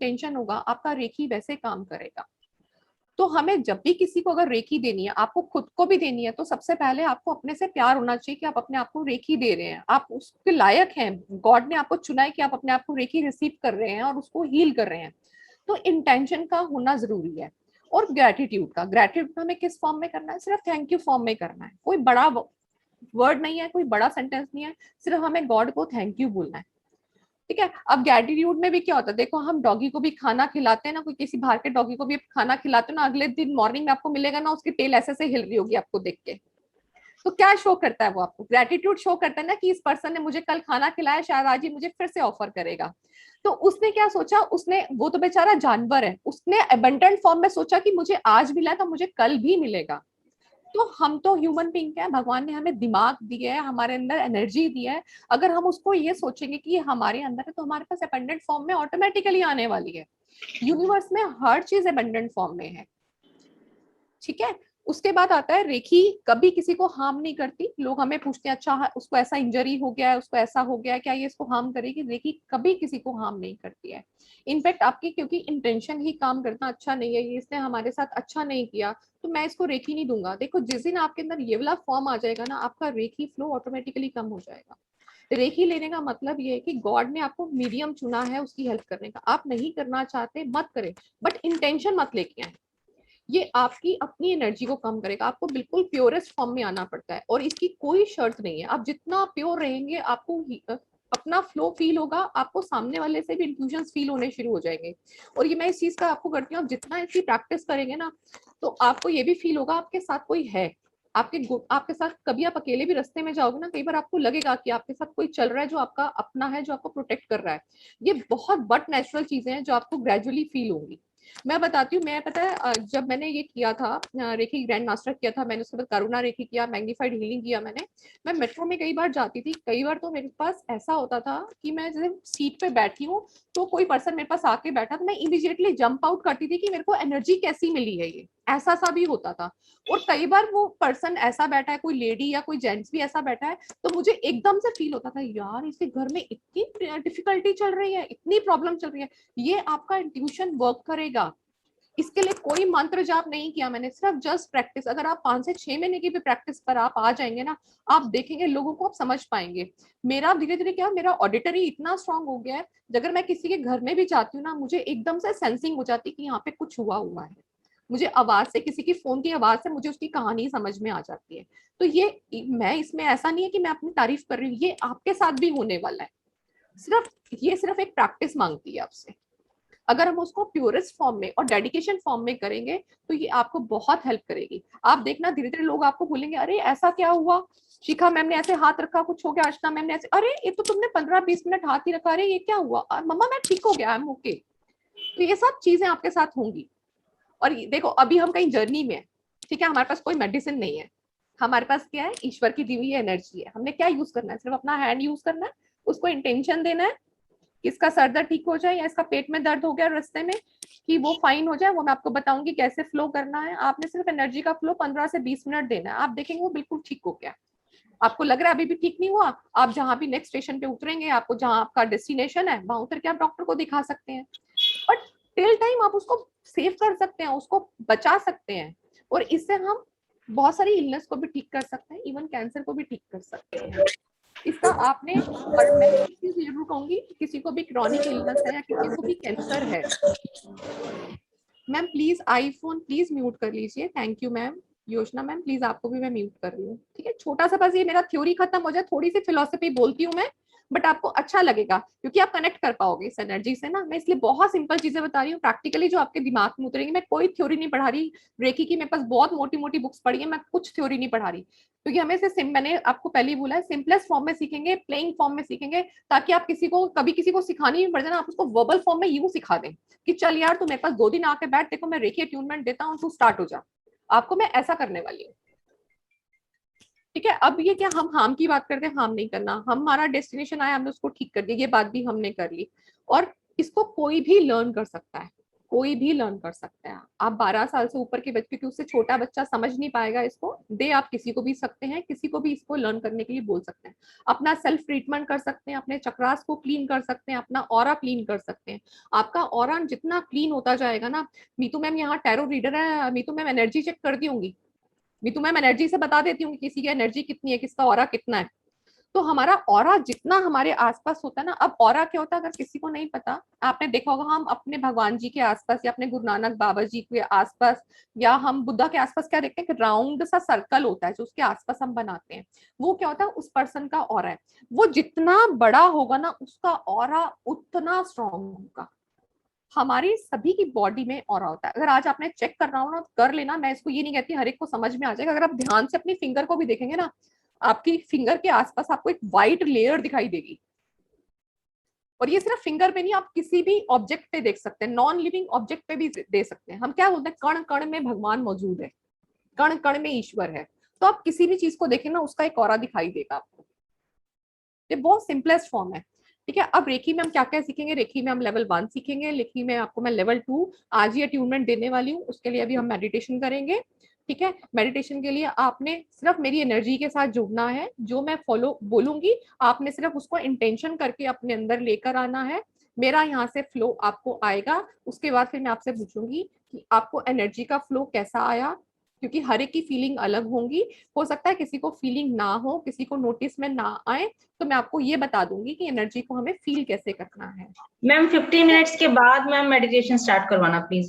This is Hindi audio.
इंटेंशन होगा आपका रेकी वैसे काम करेगा। तो हमें जब भी किसी को अगर रेकी देनी है, आपको खुद को भी देनी है, तो सबसे पहले आपको अपने से प्यार होना चाहिए कि आप अपने आप को रेकी दे रहे हैं, आप उसके लायक हैं, गॉड ने आपको चुना है कि आप अपने आप को रेकी रिसीव कर रहे हैं और उसको हील कर रहे हैं। तो इंटेंशन का होना जरूरी है। और ग्रेटिट्यूड हमें किस फॉर्म में करना है, सिर्फ थैंक यू फॉर्म में करना है, कोई बड़ा वर्ड नहीं है, कोई बड़ा सेंटेंस नहीं है, सिर्फ हमें गॉड को थैंक यू बोलना है। ठीक है। अब ग्रेटिट्यूड में भी क्या होता है, देखो हम डॉगी को भी खाना खिलाते हैं ना, कोई किसी बाहर के डॉगी को भी खाना खिलाते हो ना, अगले दिन मॉर्निंग में आपको मिलेगा ना उसकी टेल ऐसे से हिल रही होगी आपको देख के। तो क्या शो करता है वो, आपको ग्रेटिट्यूड शो करता है ना कि इस पर्सन ने मुझे कल खाना खिलाया, शायद आज ही मुझे फिर से ऑफर करेगा। तो उसने क्या सोचा, उसने, वो तो बेचारा जानवर है, उसने अबंडेंट फॉर्म में सोचा कि मुझे आज मिला तो मुझे कल भी मिलेगा। तो हम तो ह्यूमन बीइंग है, भगवान ने हमें दिमाग दिया है, हमारे अंदर एनर्जी दी है, अगर हम उसको ये सोचेंगे कि ये हमारे अंदर है तो हमारे पास अबंडेंट फॉर्म में ऑटोमेटिकली आने वाली है। यूनिवर्स में हर चीज अबंडेंट फॉर्म में है। ठीक है। उसके बाद आता है रेखी कभी किसी को हार्म नहीं करती। लोग हमें पूछते हैं अच्छा उसको ऐसा इंजरी हो गया है, उसको ऐसा हो गया है, क्या ये इसको हार्म करेगी? रेखी कभी किसी को हार्म नहीं करती है। इनफैक्ट आपकी क्योंकि इंटेंशन ही काम करना अच्छा नहीं है, ये इसने हमारे साथ अच्छा नहीं किया तो मैं इसको रेखी नहीं दूंगा। देखो जिस दिन आपके अंदर ये वाला फॉर्म आ जाएगा ना, आपका रेखी फ्लो ऑटोमेटिकली कम हो जाएगा। रेखी लेने का मतलब ये है कि गॉड ने आपको मीडियम चुना है उसकी हेल्प करने का, आप नहीं करना चाहते मत करें, बट इंटेंशन मत लेके आए। ये आपकी अपनी एनर्जी को कम करेगा, आपको बिल्कुल प्योरेस्ट फॉर्म में आना पड़ता है और इसकी कोई शर्त नहीं है। आप जितना प्योर रहेंगे आपको अपना फ्लो फील होगा, आपको सामने वाले से भी इंट्यूशंस फील होने शुरू हो जाएंगे। और ये मैं इस चीज का आपको करती हूँ, आप जितना इसकी प्रैक्टिस करेंगे ना तो आपको ये भी फील होगा आपके साथ कोई है, आपके साथ। कभी आप अकेले भी रास्ते में जाओगे ना, कई बार आपको लगेगा कि आपके साथ कोई चल रहा है जो आपका अपना है, जो आपको प्रोटेक्ट कर रहा है। ये बहुत बट नेचुरल चीजें हैं जो आपको ग्रेजुअली फील होंगी। मैं बताती हूँ, मैं पता है जब मैंने ये किया था, रेखी ग्रैंड मास्टर किया था मैंने, उसके बाद करुणा रेखी किया, मैग्नीफाइड हीलिंग किया मैंने। मैं मेट्रो में कई बार जाती थी, कई बार तो मेरे पास ऐसा होता था कि मैं जैसे सीट पे बैठी हूँ तो कोई पर्सन मेरे पास आके बैठा तो मैं इमीडिएटली जंप आउट करती थी कि मेरे को एनर्जी कैसी मिली है, ये ऐसा सा भी होता था। और कई बार वो पर्सन ऐसा बैठा है, कोई लेडी या कोई जेंट्स भी ऐसा बैठा है, तो मुझे एकदम से फील होता था यार इसके घर में इतनी डिफिकल्टी चल रही है, इतनी प्रॉब्लम चल रही है। ये आपका इंट्यूशन वर्क करेगा। इसके लिए कोई मंत्र जाप नहीं किया मैंने, सिर्फ जस्ट प्रैक्टिस। अगर आप 5 से 6 महीने की भी प्रैक्टिस पर आप आ जाएंगे ना, आप देखेंगे लोगों को आप समझ पाएंगे। मेरा धीरे धीरे क्या, मेरा ऑडिटरी इतना स्ट्रांग हो गया है, अगर मैं किसी के घर में भी जाती हूँ ना, मुझे एकदम से सेंसिंग हो जाती है कि यहाँ पे कुछ हुआ है। मुझे आवाज से, किसी की फोन की आवाज से मुझे उसकी कहानी समझ में आ जाती है। तो ये मैं इसमें ऐसा नहीं है कि मैं अपनी तारीफ कर रही हूँ, ये आपके साथ भी होने वाला है। सिर्फ एक प्रैक्टिस मांगती है आपसे। अगर हम उसको प्योरेस्ट फॉर्म में और डेडिकेशन फॉर्म में करेंगे तो ये आपको बहुत हेल्प करेगी। आप देखना धीरे धीरे लोग आपको भूलेंगे, अरे ऐसा क्या हुआ, शिखा मैम ने ऐसे हाथ रखा कुछ हो गया, अर्चना मैम ने ऐसे, अरे ये तो तुमने 15-20 मिनट हाथ ही रखा, अरे ये क्या हुआ, मम्मा मैं ठीक हो गया, आई एम ओके। तो ये सब चीजें आपके साथ होंगी। और देखो अभी हम कहीं जर्नी में है, ठीक है, हमारे पास कोई मेडिसिन नहीं है, हमारे पास क्या है, ईश्वर की दी हुई एनर्जी है। हमने क्या यूज करना है, सिर्फ अपना हैंड यूज करना है, उसको इंटेंशन देना है इसका सर दर्द ठीक हो जाए या इसका पेट में दर्द हो गया रास्ते में कि वो फाइन हो जाए। वो मैं आपको बताऊंगी कैसे फ्लो करना है। आपने सिर्फ एनर्जी का फ्लो 15 से 20 मिनट देना है, आप देखेंगे वो बिल्कुल ठीक हो गया। आपको लग रहा है अभी भी ठीक नहीं हुआ, आप जहां भी नेक्स्ट स्टेशन पे उतरेंगे, आपको जहां आपका डेस्टिनेशन है वहां उतर के आप डॉक्टर को दिखा सकते हैं। बट टिल टाइम आप उसको सेव कर सकते हैं, उसको बचा सकते हैं। और इससे हम बहुत सारी इलनेस को भी ठीक कर सकते हैं, इवन कैंसर को भी ठीक कर सकते हैं। इसका आपने, और मैं एक चीज जरूर कहूंगी, किसी को भी क्रॉनिक इलनेस है या किसी को भी कैंसर है, ma'am please iPhone please mute कर लीजिए, थैंक यू मैम। योजना मैम प्लीज आपको भी मैं म्यूट कर रही हूँ, ठीक है। छोटा सा बस ये मेरा थ्योरी खत्म हो जाए, थोड़ी सी फिलोसफी बोलती हूँ मैं, बट आपको अच्छा लगेगा क्योंकि आप कनेक्ट कर पाओगे इस एनर्जी से ना। मैं इसलिए बहुत सिंपल चीजें बता रही हूँ, प्रैक्टिकली जो आपके दिमाग में उतरेंगी। मैं कोई थ्योरी नहीं पढ़ा रही, रेकी की मेरे पास बहुत मोटी मोटी बुक्स पढ़ी है, मैं कुछ थ्योरी नहीं पढ़ा रही, क्योंकि हमें से मैंने आपको पहले ही बोला है, सिंपलेस्ट फॉर्म में सीखेंगे, प्लेइंग फॉर्म में सीखेंगे, ताकि आप किसी को कभी किसी को सिखानी भी पड़ जाए ना, आप उसको वर्बल फॉर्म में यूं सिखा दें कि चल यार तू मेरे पास 2 दिन आके बैठ, देखो मैं रेखी अट्यूनमेंट देता हूँ, तू स्टार्ट हो जा। आपको मैं ऐसा करने वाली हूँ, ठीक है। अब ये क्या, हम हार्म की बात करते हैं, हार्म नहीं करना, हमारा डेस्टिनेशन आया, हमने उसको ठीक कर दिया, ये बात भी हमने कर ली। और इसको कोई भी लर्न कर सकता है, कोई भी लर्न कर सकते हैं। आप 12 साल से ऊपर के बच्चे, क्योंकि उससे छोटा बच्चा समझ नहीं पाएगा इसको, दे आप किसी को भी सकते हैं, किसी को भी इसको लर्न करने के लिए बोल सकते हैं। अपना सेल्फ ट्रीटमेंट कर सकते हैं, अपने चक्रास को क्लीन कर सकते हैं, अपना ऑरा क्लीन कर सकते हैं। आपका ऑरा जितना क्लीन होता जाएगा ना, मीतू मैम यहाँ टैरो रीडर है, मीतू मैम एनर्जी चेक करती होंगी, मीतू मैम एनर्जी से बता देती हूँ किसी की एनर्जी कितनी है, किसका ऑरा कितना है। तो हमारा ऑरा जितना हमारे आसपास होता है ना, अब ऑरा क्या होता है अगर किसी को नहीं पता, आपने देखा होगा हम अपने भगवान जी के आसपास या अपने गुरु नानक बाबा जी के आसपास या हम बुद्धा के आसपास क्या देखते हैं कि राउंड सा सर्कल होता है जो उसके आसपास हम बनाते हैं, वो क्या होता है उस पर्सन का ऑरा है। वो जितना बड़ा होगा ना उसका ऑरा उतना स्ट्रॉन्ग होगा। हमारी सभी की बॉडी में ऑरा होता है। अगर आज आपने चेक करना हो ना कर लेना, मैं इसको ये नहीं कहती हर एक को समझ में आ जाएगा, अगर आप ध्यान से अपनी फिंगर को भी देखेंगे ना, आपकी फिंगर के आसपास आपको एक व्हाइट लेयर दिखाई देगी। और ये सिर्फ फिंगर पे नहीं, आप किसी भी ऑब्जेक्ट पे देख सकते हैं, नॉन लिविंग ऑब्जेक्ट पे भी दे सकते हैं। हम क्या बोलते हैं, कण कण में भगवान मौजूद है, कण कण में ईश्वर है। तो आप किसी भी चीज को देखें ना उसका एक ऑरा दिखाई देगा आपको। ये बहुत सिंपलेस्ट फॉर्म है। ठीक है, अब रेखी में हम क्या क्या सीखेंगे, रेखी में हम लेवल 1 सीखेंगे, रेखी में आपको मैं लेवल 2 आज ही अट्यूनमेंट देने वाली हूँ, उसके लिए अभी हम मेडिटेशन करेंगे। ठीक है, मेडिटेशन के लिए आपने सिर्फ मेरी एनर्जी के साथ जुड़ना है, जो मैं फॉलो बोलूंगी आपने सिर्फ उसको इंटेंशन करके अपने अंदर लेकर आना है। मेरा यहाँ से फ्लो आपको आएगा, उसके बाद फिर मैं आपसे पूछूंगी कि आपको एनर्जी का फ्लो कैसा आया, क्योंकि हर एक की फीलिंग अलग होंगी। हो सकता है किसी को फीलिंग ना हो, किसी को नोटिस में ना आए, तो मैं आपको ये बता दूंगी कि एनर्जी को हमें फील कैसे करना है। मैम 15 मिनट्स के बाद मैम मेडिटेशन स्टार्ट करवाना प्लीज।